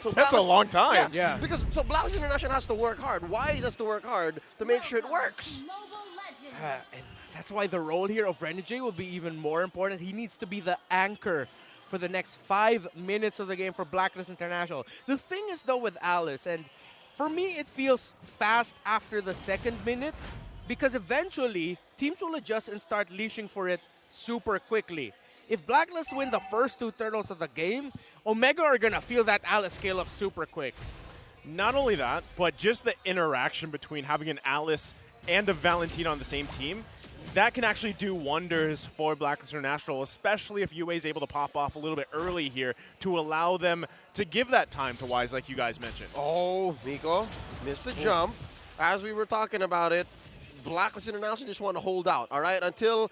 So That's a long time. Yeah. Because so BLACKLIST International has to work hard. Wise has to work hard to make sure it works. And that's why the role here of Renegade will be even more important. He needs to be the anchor for the next 5 minutes of the game for BLACKLIST International. The thing is, though, with Alice, and for me, it feels fast after the 2nd minute because eventually teams will adjust and start leashing for it super quickly. If BLACKLIST win the first 2 turtles of the game, Omega are going to feel that Alice scale up super quick. Not only that, but just the interaction between having an Alice and a Valentina on the same team, that can actually do wonders for BLACKLIST International, especially if UA is able to pop off a little bit early here to allow them to give that time to Wise, like you guys mentioned. Oh, Miko missed the jump. As we were talking about it, BLACKLIST International just want to hold out, all right, until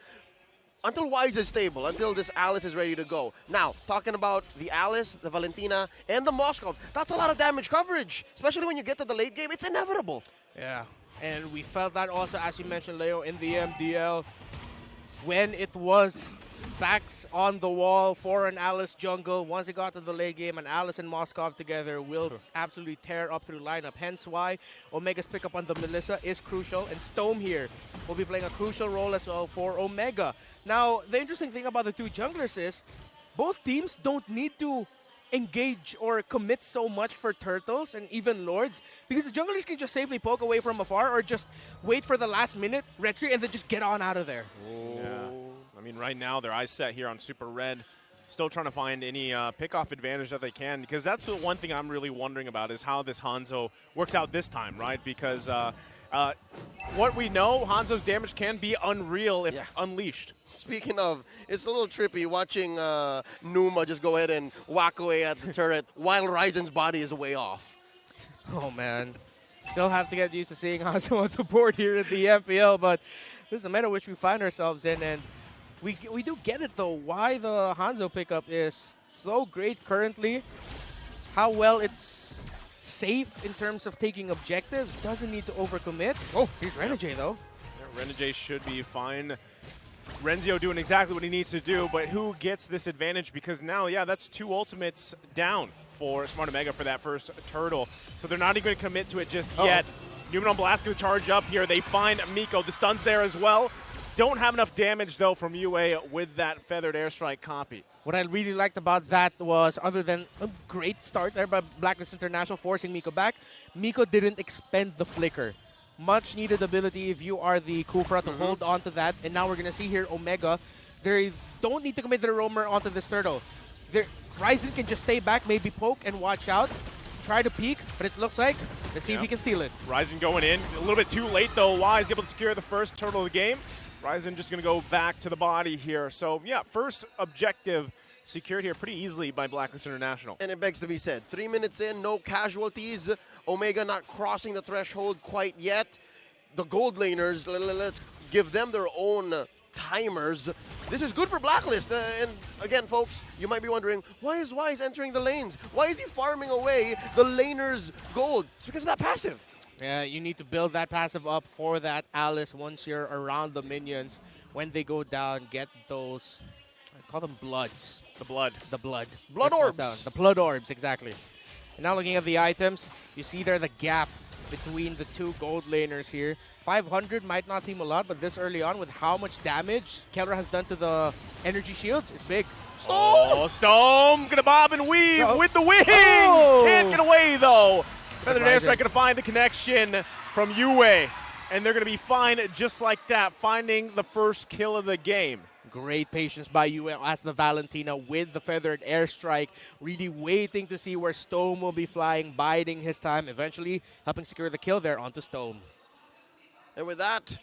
Wise is stable, until this Alice is ready to go. Now, talking about the Alice, the Valentina, and the Moskov, that's a lot of damage coverage, especially when you get to the late game. It's inevitable. Yeah, and we felt that also, as you mentioned, Leo, in the MDL, when it was backs on the wall for an Alice jungle. Once it got to the late game, and Alice and Moskov together will absolutely tear up through lineup. Hence why Omega's pick up on the Melissa is crucial, and Stome here will be playing a crucial role as well for Omega. Now, the interesting thing about the 2 junglers is both teams don't need to engage or commit so much for turtles and even lords, because the junglers can just safely poke away from afar or just wait for the last minute, retreat, and then just get on out of there. Yeah. I mean, right now, their eyes set here on Super Red, still trying to find any pick-off advantage that they can, because that's the one thing I'm really wondering about is how this Hanzo works out this time, right? Because what we know, Hanzo's damage can be unreal if unleashed. Speaking of, it's a little trippy watching Numa just go ahead and whack away at the turret while Ryzen's body is way off. Oh, man. Still have to get used to seeing Hanzo on the board here at the MPL, but this is the meta which we find ourselves in, and we do get it, though, why the Hanzo pickup is so great currently, how well it's safe in terms of taking objectives, doesn't need to overcommit. Oh, here's Renegade, though. Yeah, Renegade should be fine. Renzio doing exactly what he needs to do, but who gets this advantage? Because now, yeah, that's 2 ultimates down for Smart Omega for that first turtle. So they're not even going to commit to it just yet. Newman on Blast going to charge up here. They find Miko. The stun's there as well. Don't have enough damage, though, from UA with that Feathered Airstrike copy. What I really liked about that was, other than a great start there by BLACKLIST International forcing Miko back, Miko didn't expend the flicker. Much needed ability if you are the Kufra to hold on to that. And now we're going to see here Omega. They don't need to commit their roamer onto this turtle. Ryzen can just stay back, maybe poke and watch out. Try to peek, but it looks like, let's see if he can steal it. Ryzen going in. A little bit too late, though. Wise able to secure the first turtle of the game. Ryzen just going to go back to the body here. So, yeah, first objective secured here pretty easily by BLACKLIST International. And it begs to be said, 3 minutes in, no casualties. Omega not crossing the threshold quite yet. The gold laners, let's give them their own timers. This is good for BLACKLIST. And again, folks, you might be wondering, why is Wise entering the lanes? Why is he farming away the laners' gold? It's because of that passive. Yeah, you need to build that passive up for that Alice once you're around the minions. When they go down, get those, I call them bloods. The blood. The blood. Blood orbs. Down. The blood orbs, exactly. And now looking at the items, you see there the gap between the 2 gold laners here. 500 might not seem a lot, but this early on with how much damage Keller has done to the energy shields, it's big. Stone! Oh, Stone gonna bob and weave with the wings! Oh. Can't get away, though. Feathered Airstrike gonna find the connection from UA, and they're gonna be fine just like that, finding the first kill of the game. Great patience by UA as the Valentina with the Feathered Airstrike, really waiting to see where Stone will be flying, biding his time, eventually helping secure the kill there onto Stone. And with that,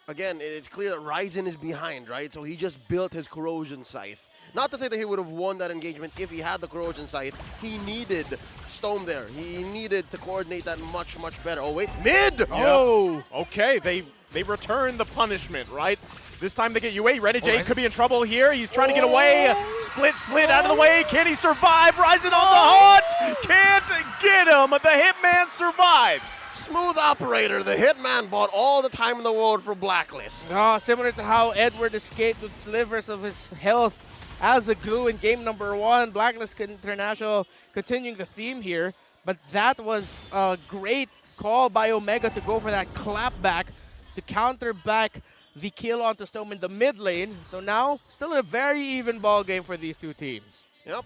again, it's clear that Ryzen is behind, right? So he just built his Corrosion Scythe. Not to say that he would have won that engagement if he had the Corrosion Scythe. He needed Stone there. He needed to coordinate that much, much better. Oh, wait. Mid! Yep. Oh! Okay, they return the punishment, right? This time they get UA. Renegade could be in trouble here. He's trying to get away. Split out of the way. Can he survive? Ryzen on the hunt. Can't get him. The Hitman survives. Smooth operator. The Hitman bought all the time in the world for BLACKLIST. Oh, similar to how Edward escaped with slivers of his health as the glue in game number 1. Blacklist International continuing the theme here, but that was a great call by Omega to go for that clap back to counter back the kill onto Stone in the mid lane. So now, still a very even ball game for these two teams. Yep.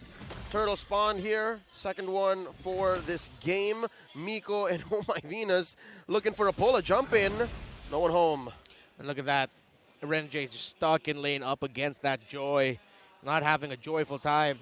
Turtle spawn here. Second one for this game. Miko and Oh My Venus looking for a pull, a jump in. No one home. And look at that. Renjay is just stuck in lane up against that Joy. Not having a joyful time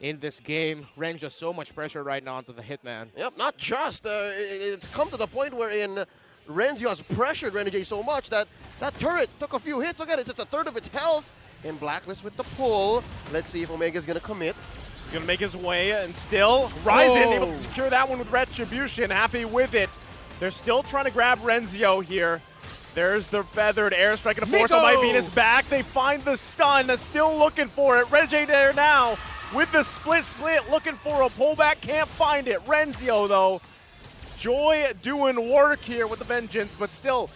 in this game. Ren just so much pressure right now onto the Hitman. Yep, not just. It's come to the point wherein Renzio has pressured Renegade so much that that turret took a few hits. Look at it, it's just a third of its health. And Blacklist with the pull. Let's see if Omega's going to commit. He's going to make his way, and still, Ryzen able to secure that one with Retribution. Happy with it. They're still trying to grab Renzio here. There's the feathered airstrike and a force on My Venus back. They find the stun, still looking for it. Renegade there now with the split, looking for a pullback, can't find it. Renzio though, Joy doing work here with the vengeance, but still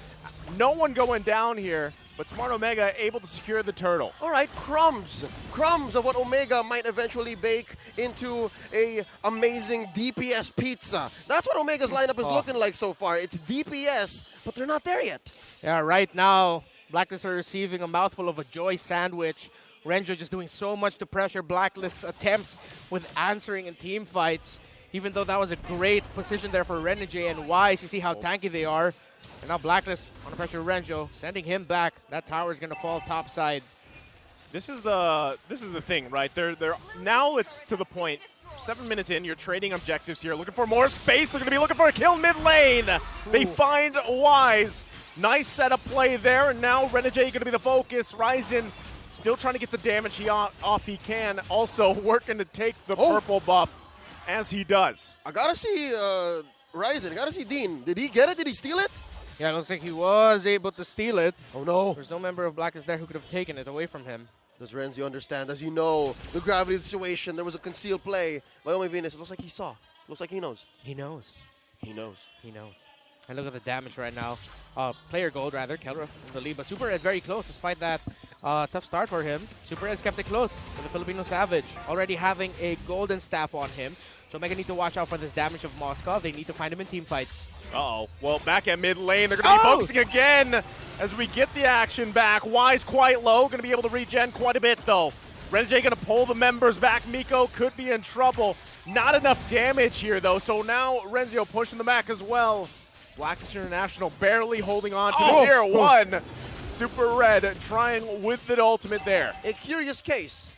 no one going down here. But Smart Omega able to secure the turtle. All right, crumbs of what Omega might eventually bake into a amazing DPS pizza. That's what Omega's lineup is looking like so far. It's DPS, but they're not there yet. Yeah, right now, Blacklist are receiving a mouthful of a Joy sandwich. Renjo just doing so much to pressure Blacklist's attempts with answering in team fights. Even though that was a great position there for Renegade and Wise, you see how tanky they are. And now Blacklist on the pressure of Renjo, sending him back. That tower is going to fall topside. This is the thing, right? They're now it's to the point. 7 minutes in, you're trading objectives here, looking for more space. They're going to be looking for a kill mid lane. They find Wise. Nice setup play there, and now Renegade going to be the focus. Ryzen still trying to get the damage off he can. Also working to take the purple buff as he does. I gotta see Ryzen. I gotta see Dean. Did he get it? Did he steal it? Yeah, it looks like he was able to steal it. Oh no. There's no member of Blacklist there who could have taken it away from him. Does Renzi understand? Does he know the gravity of the situation? There was a concealed play by Oh My Venus. It looks like he saw. Looks like he knows. He knows. He knows. He knows. And look at the damage right now. Player gold, rather. Kelra in the lead, but Super Ed very close despite that tough start for him. Super Ed's kept it close for the Filipino Savage. Already having a golden staff on him. So Omega need to watch out for this damage of Moscow. They need to find him in team fights. Uh-oh. Well, back at mid lane, they're going to be focusing again as we get the action back. Wise quite low, going to be able to regen quite a bit, though. Renegade going to pull the members back. Miko could be in trouble. Not enough damage here, though, so now Renzio pushing them back as well. Blacklist International barely holding on to this here. One. Super Red trying with the ultimate there. A curious case.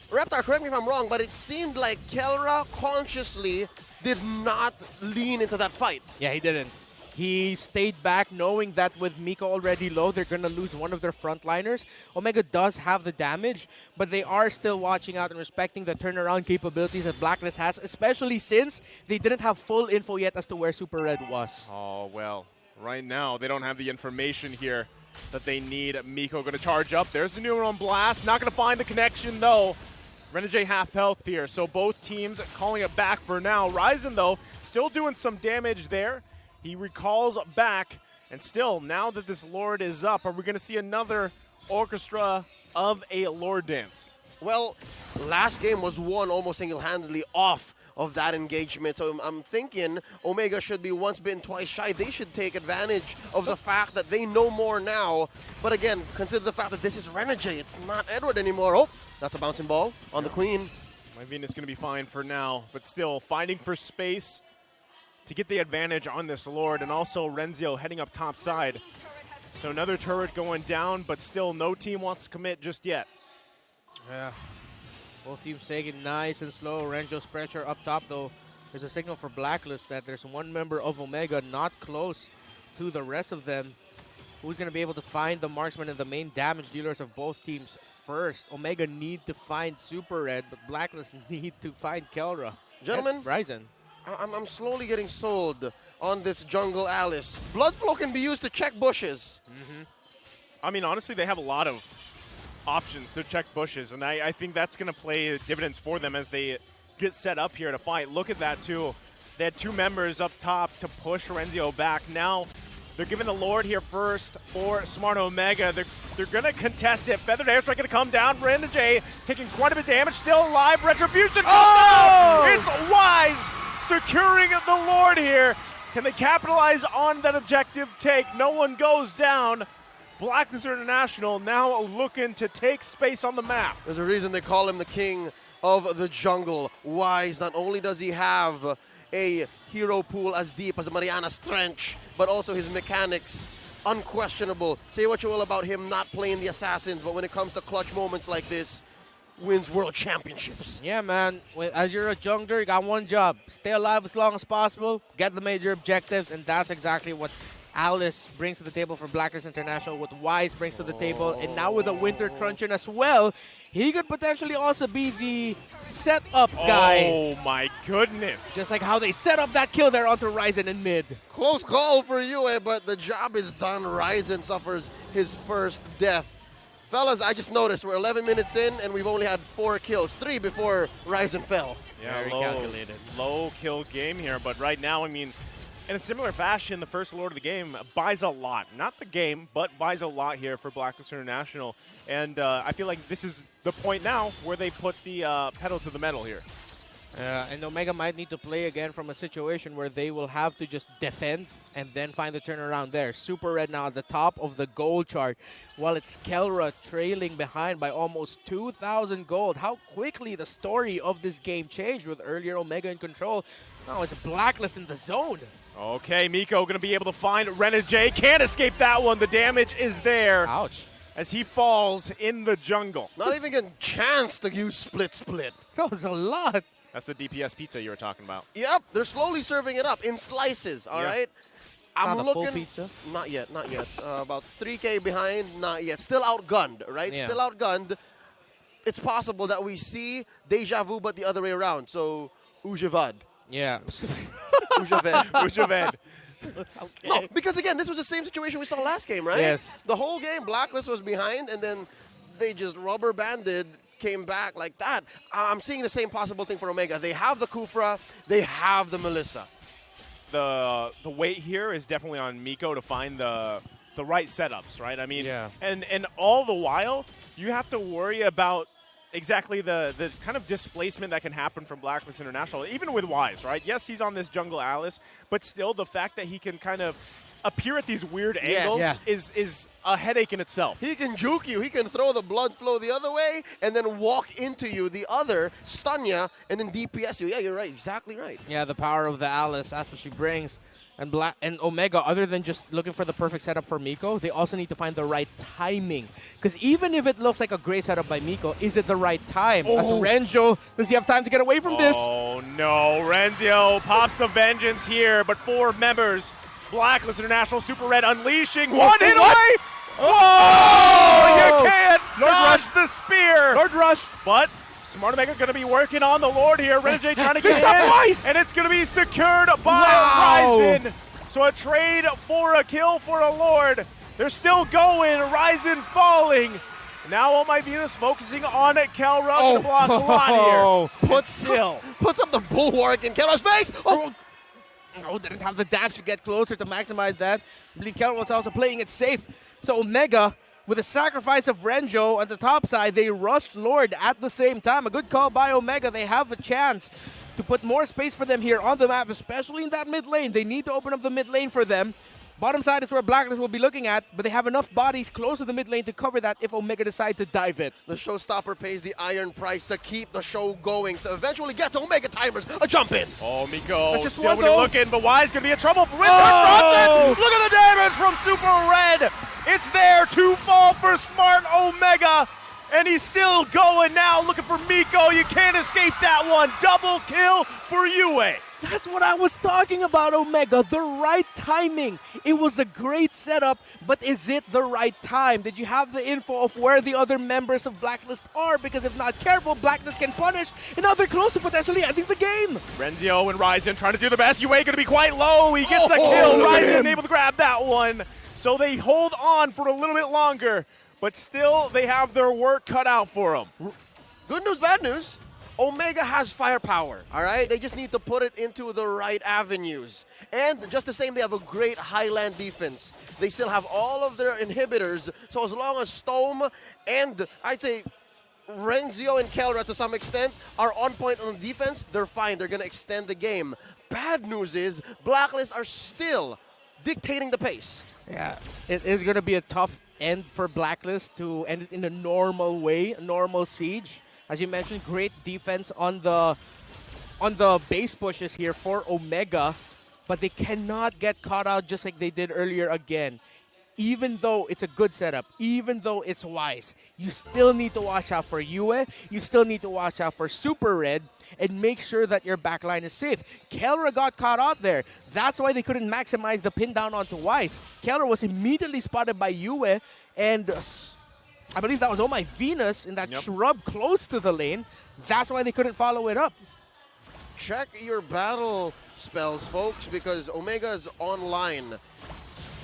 Reptar, correct me if I'm wrong, but it seemed like Kelra consciously did not lean into that fight. Yeah, he didn't. He stayed back knowing that with Miko already low, they're going to lose one of their frontliners. Omega does have the damage, but they are still watching out and respecting the turnaround capabilities that Blacklist has, especially since they didn't have full info yet as to where Super Red was. Oh, well, right now they don't have the information here that they need. Miko going to charge up. There's the new on blast. Not going to find the connection, though. Renegade half health here, so both teams calling it back for now. Ryzen, though, still doing some damage there. He recalls back, and still, now that this Lord is up, are we going to see another orchestra of a Lord dance? Well, last game was won almost single-handedly off of that engagement, so I'm thinking Omega should be once bitten, twice shy. They should take advantage of the fact that they know more now. But again, consider the fact that this is Renegade. It's not Edward anymore. Oh, that's a bouncing ball on the Queen. My Venus going to be fine for now, but still fighting for space to get the advantage on this Lord, and also Renzio heading up top side. So another turret going down, but still no team wants to commit just yet. Yeah. Both teams taking it nice and slow. Renjo's pressure up top, though. There's a signal for Blacklist that there's one member of Omega not close to the rest of them. Who's going to be able to find the marksman and the main damage dealers of both teams first? Omega need to find Super Red, but Blacklist need to find Kelra. Gentlemen, Ryzen. I'm slowly getting sold on this jungle Alice. Blood flow can be used to check bushes. I mean, honestly, they have a lot of options to check bushes, and I think that's going to play dividends for them as they get set up here to fight. Look at that, too. They had two members up top to push Renzio back. Now They're giving the Lord here first for Smart Omega. They're going to contest it. Feathered Airstrike going to come down. Brandon J taking quite a bit of damage. Still alive. Retribution comes out. It's Wise securing the Lord here. Can they capitalize on that objective take? No one goes down. BLACKLIST International now looking to take space on the map. There's a reason they call him the king of the jungle. Wise, not only does he have a hero pool as deep as Mariana's Trench, but also his mechanics, unquestionable. Say what you will about him not playing the assassins, but when it comes to clutch moments like this, wins world championships. Yeah, man. As you're a jungler, you got one job. Stay alive as long as possible, get the major objectives, and that's exactly what Alice brings to the table for BLACKLIST International, what Wise brings to the table, and now with a Winter Truncheon as well, he could potentially also be the setup guy. Oh my goodness. Just like how they set up that kill there onto Ryzen in mid. Close call for you, but the job is done. Ryzen suffers his first death. Fellas, I just noticed we're 11 minutes in and we've only had 4 kills, 3 before Ryzen fell. Yeah, Very calculated. Low kill game here, but right now, I mean, in a similar fashion, the first Lord of the game buys a lot. Not the game, but buys a lot here for BLACKLIST International. And I feel like this is the point now where they put the pedal to the metal here. And Omega might need to play again from a situation where they will have to just defend and then find the turnaround there. Super Red now at the top of the gold chart, while it's Kelra trailing behind by almost 2,000 gold. How quickly the story of this game changed with earlier Omega in control. Now it's BLACKLIST in the zone. Okay, Miko going to be able to find Renegade. Can't escape that one. The damage is there. Ouch. As he falls in the jungle. Not even a chance to use split. That was a lot. That's the DPS pizza you were talking about. Yep, they're slowly serving it up in slices, all right? I'm Not a looking. full pizza? Not yet. About 3K behind, not yet. Still outgunned, right? Yeah. Still outgunned. It's possible that we see Deja Vu, but the other way around. So, Ujavad. Yeah. Ujavad. Ujavad. Okay. No, because again, this was the same situation we saw last game, right? Yes. The whole game, BLACKLIST was behind, and then they just rubber banded, came back like that. I'm seeing the same possible thing for Omega. They have the Kufra, they have the Melissa. The weight here is definitely on Miko to find the right setups, right? I mean, Yeah. and all the while, you have to worry about exactly the kind of displacement that can happen from BLACKLIST International, even with Wise, right? Yes, he's on this jungle Alice, but still the fact that he can kind of appear at these weird angles Yeah. is a headache in itself. He can juke you. He can throw the blood flow the other way and then walk into you the other, stun you, and then DPS you. Yeah, you're right. Exactly right. Yeah, the power of the Alice, that's what she brings. And Omega, other than just looking for the perfect setup for Miko, they also need to find the right timing. Because even if it looks like a great setup by Miko, is it the right time? As Renjo, does he have time to get away from this? Oh no, Renzio pops the vengeance here, but 4 members, BLACKLIST International, Super Red unleashing, one hit away! Oh, you can't dodge the spear! Lord Rush. But Smart Omega going to be working on the Lord here. Renegade trying to They get stop in, Wise! and it's going to be secured by Wow. Ryzen. So a trade for a kill for a Lord. They're still going. Ryzen falling. Now All My Venus focusing on Kelra to block a lot here. Puts up the bulwark in Keller's face. Oh, Oh, didn't have the dash to get closer to maximize that. I believe Kelra was also playing it safe. So Omega, with the sacrifice of Renjo on the top side, they rushed Lord at the same time. A good call by Omega. They have a chance to put more space for them here on the map, especially in that mid lane. They need to open up the mid lane for them. Bottom side is where BLACKLIST will be looking at, but they have enough bodies close to the mid lane to cover that if Omega decide to dive it. the showstopper pays the iron price to keep the show going, to eventually get to Omega timers. A jump in. Oh, Miko That's just still one, gonna be though. looking, but Wise going to be in trouble. Return Oh! Look at the damage from Super Red. It's there to fall for Smart Omega. And he's still going now, looking for Miko. You can't escape that one. Double kill for Yue. That's what I was talking about, Omega. The right timing. It was a great setup, but is it the right time? Did you have the info of where the other members of BLACKLIST are? Because if not careful, BLACKLIST can punish, and now they're close to potentially ending the game. Renzio and Ryzen trying to do the best. Yue going to be quite low. He gets a kill. look at Ryzen him. able to grab that one. So they hold on for a little bit longer, but still they have their work cut out for them. Good news, bad news. Omega has firepower, all right? They just need to put it into the right avenues. And just the same, they have a great highland defense. They still have all of their inhibitors, so as long as Stome and, I'd say, Renzio and Kelra to some extent are on point on defense, they're fine. They're going to extend the game. Bad news is Blacklist are still dictating the pace. Yeah, it is going to be a tough end for Blacklist to end it in a normal way, a normal siege. As you mentioned, great defense on the base pushes here for Omega, but they cannot get caught out just like they did earlier again. Even though it's a good setup, even though it's wise, you still need to watch out for Yue, you still need to watch out for Super Red, and make sure that your backline is safe. Kelra got caught out there. That's why they couldn't maximize the pin down onto Wise. Kelra was immediately spotted by Yue, and I believe that was Oh My Venus in that shrub close to the lane. That's why they couldn't follow it up. Check your battle spells, folks, because Omega is online.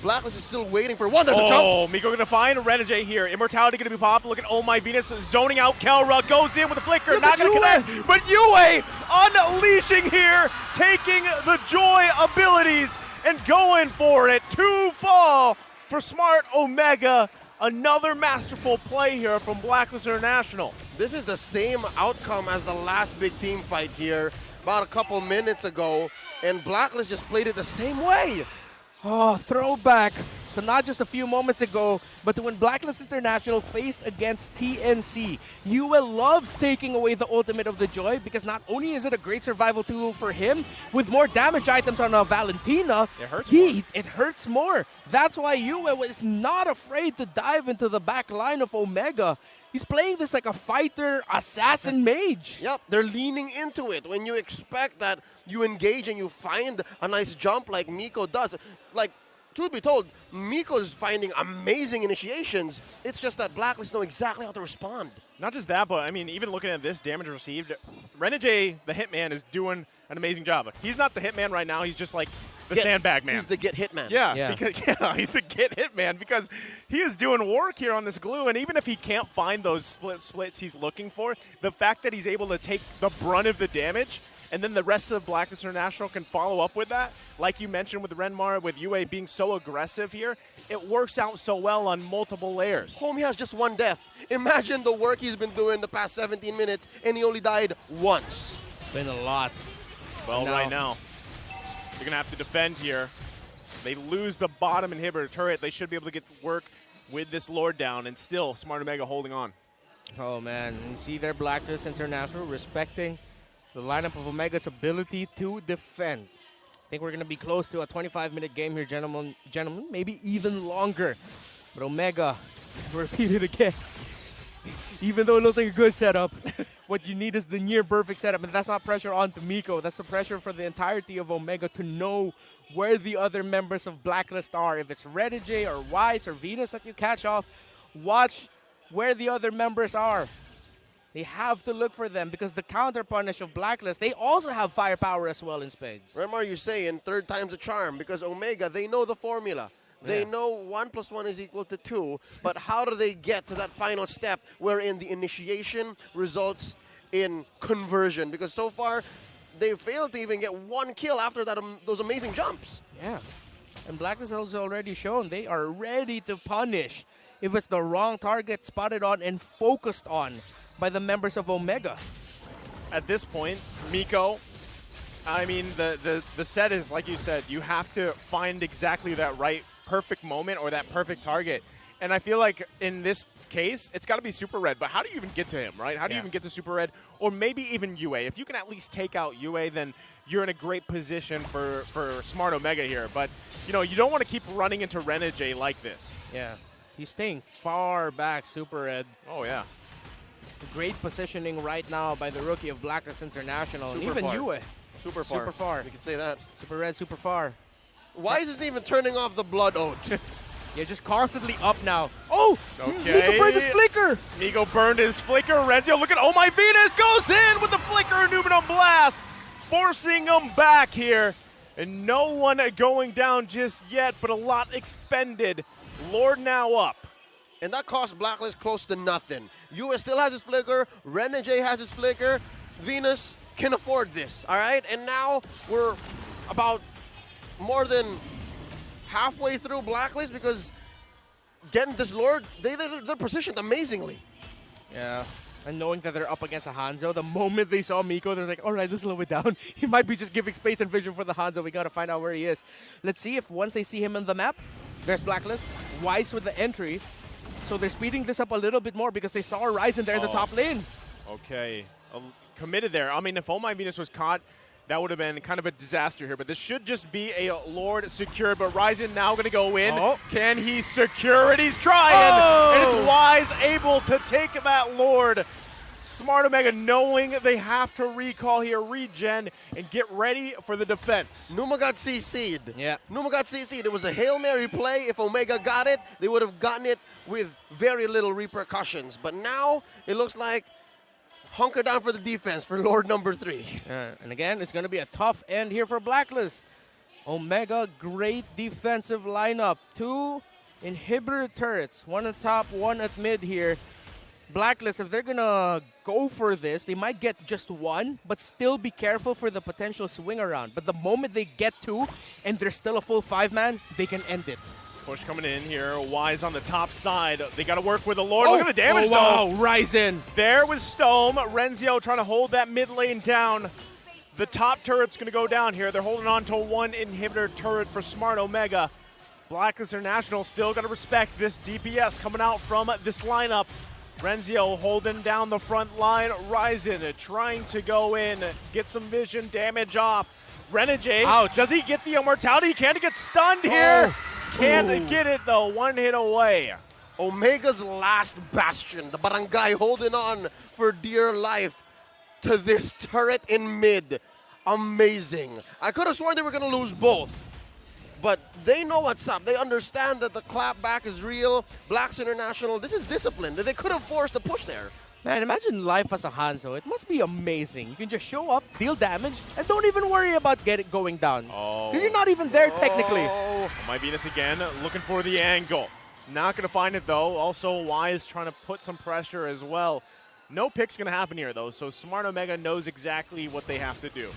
Blacklist is still waiting for one. There's a jump. Oh, Miko going to find Renegade here. Immortality going to be popped. Look at Oh My Venus zoning out. Kelra goes in with a flicker. Look Not at going to connect. But Yue unleashing here, taking the joy abilities and going for it. 2 fall for Smart Omega. Another masterful play here from Blacklist International. This is the same outcome as the last big team fight here about a couple minutes ago, and Blacklist just played it the same way. Oh, throwback to not just a few moments ago, but to when Blacklist International faced against TNC. Yue loves taking away the ultimate of the Joy because not only is it a great survival tool for him, with more damage items on Valentina, it hurts more. That's why Yue was not afraid to dive into the back line of Omega. He's playing this like a fighter, assassin, mage. Yep, they're leaning into it. When you expect that you engage and you find a nice jump like Miko does. Like, truth be told, Miko's finding amazing initiations. It's just that Blacklist know exactly how to respond. Not just that, but I mean, even looking at this damage received, Renegade, the Hitman, is doing an amazing job. He's not the Hitman right now. He's just like the sandbag man. He's the get Hitman. Yeah, because, he's the get Hitman because he is doing work here on this glue. And even if he can't find those splits he's looking for, the fact that he's able to take the brunt of the damage and then the rest of Blacklist International can follow up with that, like you mentioned with Renmar, with Yue being so aggressive here, it works out so well on multiple layers. Homie has just one death. Imagine the work he's been doing the past 17 minutes, and he only died once. Been a lot. Well, right now, they're going to have to defend here. They lose the bottom inhibitor turret. They should be able to get work with this Lord down, and still Smart Omega holding on. Oh, man. You see their Blacklist International respecting the lineup of Omega's ability to defend. I think we're going to be close to a 25-minute game here, gentlemen, maybe even longer. But Omega, repeat it again, even though it looks like a good setup, what you need is the near-perfect setup, and that's not pressure onto Miko. That's the pressure for the entirety of Omega to know where the other members of Blacklist are. If it's Renegade or Wise or Venus that you catch off, watch where the other members are. They have to look for them because the counter-punish of Blacklist, they also have firepower as well in spades. Remember you saying third time's a charm because Omega, they know the formula. They know 1 + 1 is equal to 2, but how do they get to that final step wherein the initiation results in conversion? Because so far, they failed to even get 1 kill after that those amazing jumps. Yeah, and Blacklist has already shown they are ready to punish if it's the wrong target spotted on and focused on by the members of Omega. At this point, Miko, I mean, the set is, like you said, you have to find exactly that right perfect moment or that perfect target. And I feel like in this case, it's got to be Super Red. But how do you even get to him, right? How do you even get to Super Red? Or maybe even Yue. If you can at least take out Yue, then you're in a great position for Smart Omega here. But, you know, you don't want to keep running into Renegade like this. Yeah, he's staying far back, Super Red. Oh, yeah. Great positioning right now by the rookie of Blacklist International. Super and even far. Yue. Super far. Super far. You could say that. Super Red, super far. Why isn't he even turning off the blood oath? Yeah, just constantly up now. Oh! Okay. Miko burned his flicker! Miko burned his flicker. Renzio, look at Oh My Venus goes in with the flicker. Numenum Blast, forcing him back here. And no one going down just yet, but a lot expended. Lord now up. And that cost Blacklist close to nothing. US still has his flicker. Renegade has his flicker. Venus can afford this, all right? And now we're about more than halfway through Blacklist because getting this Lord, they're positioned amazingly. Yeah. And knowing that they're up against a Hanzo, the moment they saw Miko, they're like, all right, let's slow it down. He might be just giving space and vision for the Hanzo. We got to find out where he is. Let's see if once they see him on the map, there's Blacklist. Wise with the entry. So they're speeding this up a little bit more because they saw Ryzen there in the top lane. Okay. Committed there. I mean, if Oh My Venus was caught, that would have been kind of a disaster here. But this should just be a Lord secured. But Ryzen now going to go in. Oh. Can he secure it? He's trying. Oh. And it's Wise able to take that Lord. Smart Omega knowing they have to recall here, regen, and get ready for the defense. Numa got CC'd. Yeah. Numa got CC'd. It was a Hail Mary play. If Omega got it, they would have gotten it with very little repercussions. But now it looks like hunker down for the defense for Lord number 3. And again, it's going to be a tough end here for Blacklist. Omega, great defensive lineup. 2 inhibitor turrets, 1 at top, 1 at mid here. Blacklist, if they're going to go for this, they might get just 1, but still be careful for the potential swing around. But the moment they get 2 and there's still a full 5-man, they can end it. Push coming in here. Wise on the top side. They got to work with the Lord. Look at the damage, wow, though. Ryzen. There was Stome. Renzio trying to hold that mid lane down. The top turret's going to go down here. They're holding on to 1 inhibitor turret for Smart Omega. Blacklist International still got to respect this DPS coming out from this lineup. Renzio holding down the front line. Ryzen trying to go in, get some vision damage off. Renegade, ouch. Does he get the immortality? He can't get stunned here. Can't get it though, 1 hit away. Omega's last bastion, the barangay holding on for dear life to this turret in mid. Amazing. I could have sworn they were going to lose both. But they know what's up. They understand that the clapback is real. Blacks International, this is discipline. They could have forced the push there. Man, imagine life as a Hanzo. It must be amazing. You can just show up, deal damage, and don't even worry about going down. Because you're not even there technically. My Venus again, looking for the angle. Not going to find it though. Also, Wise trying to put some pressure as well. No pick's going to happen here though, so Smart Omega knows exactly what they have to do.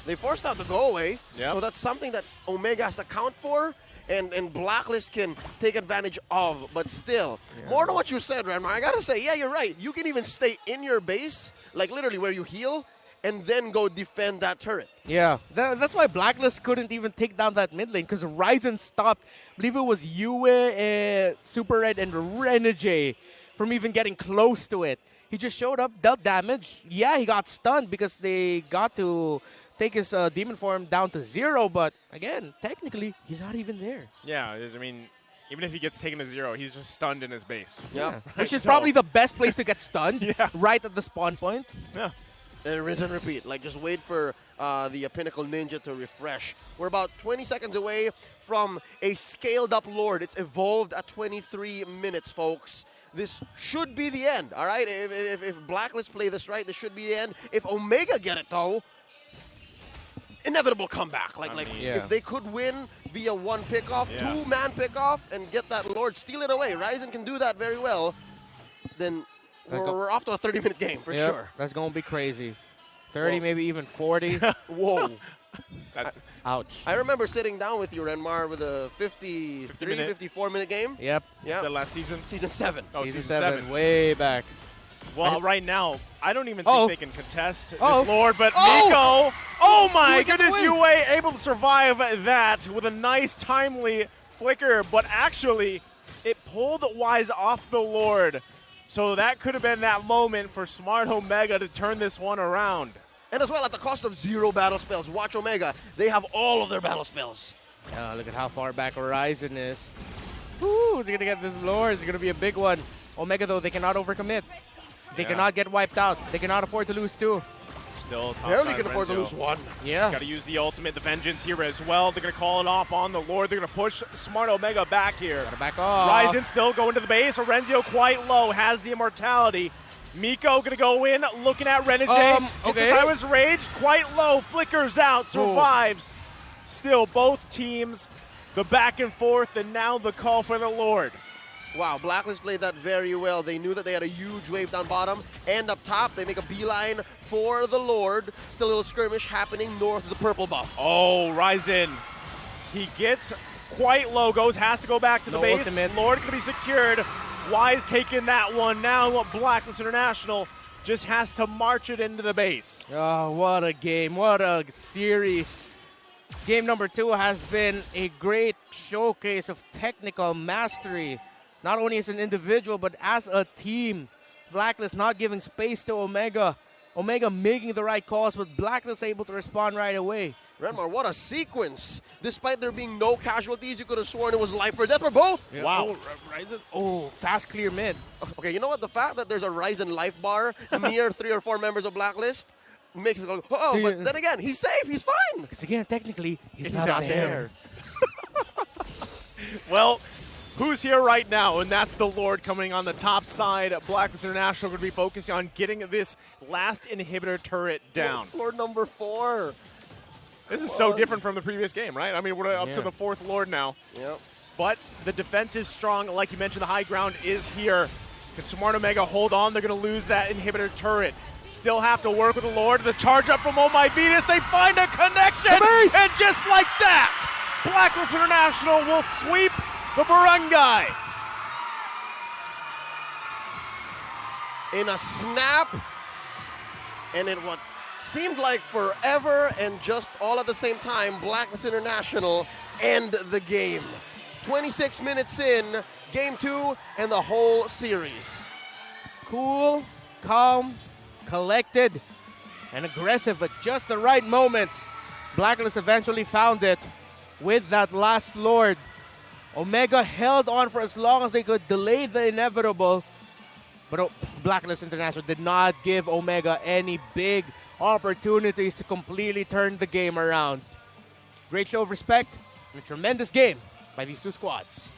They forced out the go away, Yep. so that's something that Omega has to account for, and Blacklist can take advantage of. But still, more to what you said, Ranmar, I gotta say, yeah, you're right. You can even stay in your base, like literally where you heal, and then go defend that turret. Yeah, that's why Blacklist couldn't even take down that mid lane, because Ryzen stopped, I believe it was Yue, Super Red, and Renegade from even getting close to it. He just showed up, dealt damage. Yeah, he got stunned because they got to take his demon form down to 0, but again, technically, he's not even there. Yeah, I mean, even if he gets taken to 0, he's just stunned in his base. Yeah. Right, Which is so- probably the best place to get stunned, Yeah. right at the spawn point. Yeah. And rinse and repeat. Like, just wait for the Pinnacle Ninja to refresh. We're about 20 seconds away from a scaled-up Lord. It's evolved at 23 minutes, folks. This should be the end, all right? If Blacklist play this right, this should be the end. If Omega get it, though, inevitable comeback. If they could win via 1 pickoff, 2-man pickoff, and get that Lord, steal it away. Ryzen can do that very well. Then we're off to a 30-minute game for sure. That's going to be crazy. 30, maybe even 40. Whoa. Ouch. I remember sitting down with you, Renmar, with a 53, 54-minute game. Yep. Yeah. The last season? Season 7. Oh, Season 7, way back. Well, right now, I don't even think they can contest this Oh. Lord, but Oh. Miko, oh my Yue gets goodness, the win. Yue able to survive that with a nice, timely flicker, but actually, it pulled Wise off the Lord. So that could have been that moment for Smart Omega to turn this one around. And as well, at the cost of 0 battle spells. Watch Omega. They have all of their battle spells. Look at how far back Horizon is. Ooh, he's going to get this Lord. It's going to be a big one. Omega, though, they cannot overcommit. They cannot get wiped out. They cannot afford to lose 2. Still top Barely side can afford to Renzo. lose 1. Yeah. Got to use the ultimate, the vengeance here as well. They're going to call it off on the Lord. They're going to push Smart Omega back here. Gotta back off. Ryzen still going to the base. Orenzio quite low, has the immortality. Miko going to go in, looking at Renegade. Okay. I was Rage, quite low, flickers out, survives. Still, both teams, the back and forth, and now the call for the Lord. Wow, Blacklist played that very well. They knew that they had a huge wave down bottom and up top. They make a beeline for the Lord. Still a little skirmish happening north of the purple buff. Oh, Ryzen. He gets quite low, has to go back to the base. Ultimate. Lord can be secured. Wise taking that one. Now Blacklist International just has to march it into the base. Oh, what a game. What a series. Game number 2 has been a great showcase of technical mastery. Not only as an individual, but as a team. Blacklist not giving space to Omega. Omega making the right calls, but Blacklist able to respond right away. Renmar, what a sequence. Despite there being no casualties, you could have sworn it was life or death for both. Yeah. Wow. Fast clear mid. Okay, you know what? The fact that there's a Ryzen life bar near 3 or 4 members of Blacklist makes it go, oh, but then again, he's safe, he's fine. Because again, technically, he's Not there. Well, who's here right now? And that's the Lord coming on the top side. Blacklist International going to be focusing on getting this last inhibitor turret down. Lord number 4. This is so different from the previous game, right? I mean, we're up to the 4th Lord now. Yep. But the defense is strong. Like you mentioned, the high ground is here. Can Smart Omega hold on? They're going to lose that inhibitor turret. Still have to work with the Lord. The charge up from Oh My Venus. They find a connection. And just like that, Blacklist International will sweep the barangay. In a snap, and in what seemed like forever and just all at the same time, Blacklist International end the game. 26 minutes in, game 2 and the whole series. Cool, calm, collected, and aggressive at just the right moments. Blacklist eventually found it with that last Lord. Omega held on for as long as they could, delay the inevitable. But Blacklist International did not give Omega any big opportunities to completely turn the game around. Great show of respect and a tremendous game by these two squads.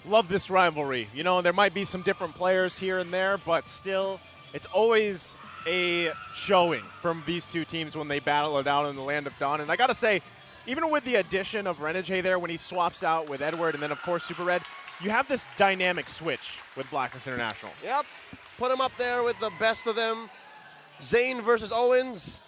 Love this rivalry. You know, there might be some different players here and there, but still, it's always a showing from these two teams when they battle it out in the Land of Dawn. And I gotta say, even with the addition of Renegade there when he swaps out with Edward and then of course Super Red, you have this dynamic switch with Blacklist International. Yep, put him up there with the best of them. Zane versus Owens.